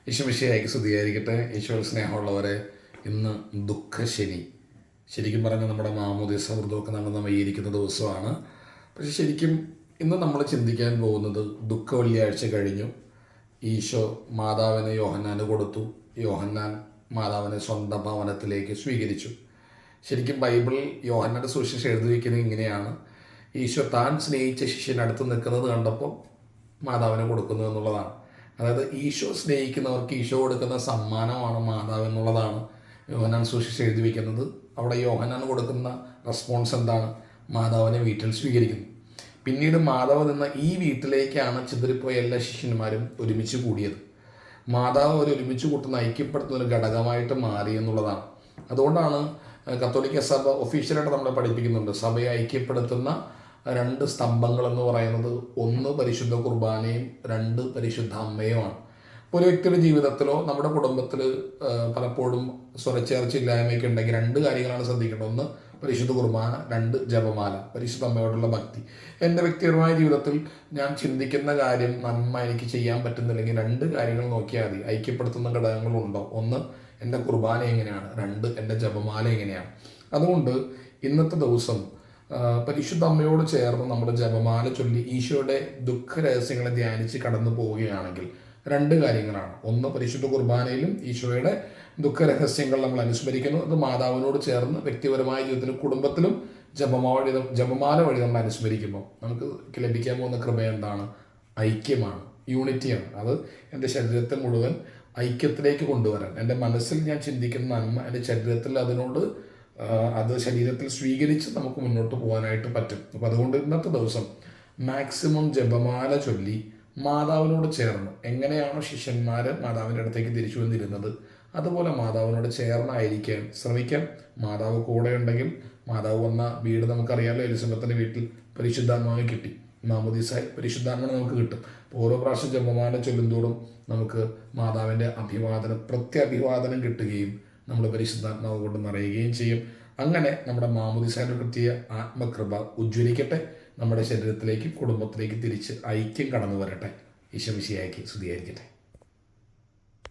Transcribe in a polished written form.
ഈശോമിശിഹായ്ക്ക് സ്തുതിയായിരിക്കട്ടെ. ഈശോയിൽ സ്നേഹമുള്ളവരെ, ഇന്ന് ദുഃഖശനി. ശരിക്കും പറഞ്ഞാൽ നമ്മുടെ മാമോദീസ വ്രതമൊക്കെ നമ്മൾ നവീകരിക്കുന്ന ദിവസമാണ്. പക്ഷെ ശരിക്കും ഇന്ന് നമ്മൾ ചിന്തിക്കാൻ പോകുന്നത് ദുഃഖ വെള്ളിയാഴ്ച കഴിഞ്ഞു. ഈശോ മാതാവിനെ യോഹന്നാന് കൊടുത്തു. യോഹന്നാൻ മാതാവിനെ സ്വന്തം ഭവനത്തിലേക്ക് സ്വീകരിച്ചു. ശരിക്കും ബൈബിളിൽ യോഹന്നാൻ്റെ സുവിശേഷം എഴുതി വയ്ക്കുന്നത് ഇങ്ങനെയാണ്: ഈശോ താൻ സ്നേഹിച്ച ശിഷ്യനടുത്ത് നിൽക്കുന്നത് കണ്ടപ്പോൾ മാതാവിനെ കൊടുക്കുന്നു എന്നുള്ളതാണ്. അതായത് ഈശോ സ്നേഹിക്കുന്നവർക്ക് ഈശോ കൊടുക്കുന്ന സമ്മാനമാണ് മാതാവ് എന്നുള്ളതാണ് യോഹന്നാൻ സുവിശേഷം എഴുതി വയ്ക്കുന്നത്. അവിടെ യോഹന്നാൻ കൊടുക്കുന്ന റെസ്പോൺസ് എന്താണ്? മാതാവിനെ വീട്ടിൽ സ്വീകരിക്കുന്നു. പിന്നീട് മാതാവ് നിന്ന ഈ വീട്ടിലേക്കാണ് ചിതറിപ്പോയ എല്ലാ ശിഷ്യന്മാരും ഒരുമിച്ച് കൂടിയത്. മാതാവ് ഒരു ഒരുമിച്ച് കൂട്ടുന്ന ഐക്യപ്പെടുത്തുന്ന ഒരു ഘടകമായിട്ട് മാറി എന്നുള്ളതാണ്. അതുകൊണ്ടാണ് കത്തോലിക്ക സഭ ഒഫീഷ്യലായിട്ട് നമ്മളെ പഠിപ്പിക്കുന്നുണ്ട്, സഭയെ ഐക്യപ്പെടുത്തുന്ന രണ്ട് സ്തംഭങ്ങൾ എന്ന് പറയുന്നത് ഒന്ന് പരിശുദ്ധ കുർബാനയും രണ്ട് പരിശുദ്ധ അമ്മയുമാണ്. ഇപ്പോൾ ഒരു വ്യക്തിയുടെ ജീവിതത്തിലോ നമ്മുടെ കുടുംബത്തിൽ പലപ്പോഴും സ്വരച്ചേർച്ചയില്ലായ്മയൊക്കെ ഉണ്ടെങ്കിൽ രണ്ട് കാര്യങ്ങളാണ് ശ്രദ്ധിക്കേണ്ടത്. ഒന്ന് പരിശുദ്ധ കുർബാന, രണ്ട് ജപമാല, പരിശുദ്ധ അമ്മയോടുള്ള ഭക്തി. എൻ്റെ വ്യക്തിപരമായ ജീവിതത്തിൽ ഞാൻ ചിന്തിക്കുന്ന കാര്യം നന്മ എനിക്ക് ചെയ്യാൻ പറ്റുന്നില്ലെങ്കിൽ രണ്ട് കാര്യങ്ങൾ നോക്കിയാൽ മതി. ഐക്യപ്പെടുത്തുന്ന ഘടകങ്ങളുണ്ടോ? ഒന്ന് എൻ്റെ കുർബാന എങ്ങനെയാണ്, രണ്ട് എൻ്റെ ജപമാല എങ്ങനെയാണ്. അതുകൊണ്ട് ഇന്നത്തെ ദിവസം പരിശുദ്ധ അമ്മയോട് ചേർന്ന് നമ്മുടെ ജപമാല ചൊല്ലി ഈശോയുടെ ദുഃഖ രഹസ്യങ്ങളെ ധ്യാനിച്ച് കടന്നു പോവുകയാണെങ്കിൽ രണ്ട് കാര്യങ്ങളാണ്. ഒന്ന് പരിശുദ്ധ കുർബാനയിലും ഈശോയുടെ ദുഃഖ രഹസ്യങ്ങൾ നമ്മൾ അനുസ്മരിക്കുന്നു. അത് മാതാവിനോട് ചേർന്ന് വ്യക്തിപരമായ ജീവിതത്തിലും കുടുംബത്തിലും ജപമാല വഴി നമ്മൾ അനുസ്മരിക്കുമ്പോൾ നമുക്ക് ലഭിക്കാൻ പോകുന്ന കൃപ എന്താണ്? ഐക്യമാണ്, യൂണിറ്റിയാണ്. അത് എൻ്റെ ശരീരത്തെ മുഴുവൻ ഐക്യത്തിലേക്ക് കൊണ്ടുവരാൻ, എൻ്റെ മനസ്സിൽ ഞാൻ ചിന്തിക്കുന്ന നന്മ എൻ്റെ ശരീരത്തിൽ അത് ശരീരത്തിൽ സ്വീകരിച്ച് നമുക്ക് മുന്നോട്ട് പോകാനായിട്ട് പറ്റും. അപ്പോൾ അതുകൊണ്ട് ഇന്നത്തെ ദിവസം മാക്സിമം ജപമാല ചൊല്ലി മാതാവിനോട് ചേർന്ന്, എങ്ങനെയാണോ ശിഷ്യന്മാർ മാതാവിൻ്റെ അടുത്തേക്ക് തിരിച്ചു വന്നിരുന്നത് അതുപോലെ മാതാവിനോട് ചേർന്നായിരിക്കാൻ ശ്രമിക്കാം. മാതാവ് കൂടെ ഉണ്ടെങ്കിൽ, മാതാവ് വന്ന വീട് നമുക്കറിയാമല്ലോ, എലിസബത്തിൻ്റെ വീട്ടിൽ പരിശുദ്ധാത്മാവിനെ കിട്ടി, മാമോദീസായി പരിശുദ്ധാത്മാവിനെ നമുക്ക് കിട്ടും. ഓരോ പ്രാവശ്യം ജപമാല ചൊല്ലുന്തോറും നമുക്ക് മാതാവിൻ്റെ പ്രത്യഭിവാദനം കിട്ടുകയും നമ്മൾ പരിശുദ്ധാത്മാവ് കൊണ്ട് നിറയുകയും ചെയ്യും. അങ്ങനെ നമ്മുടെ മാമോദീസയുടെ കിട്ടിയ ആത്മകൃപ ഉജ്ജ്വലിക്കട്ടെ, നമ്മുടെ ശരീരത്തിലേക്കും കുടുംബത്തിലേക്കും തിരിച്ച് ഐക്യം കടന്നു വരട്ടെ. ഈശോ മിശിഹായ്ക്ക് സ്തുതിയായിരിക്കട്ടെ.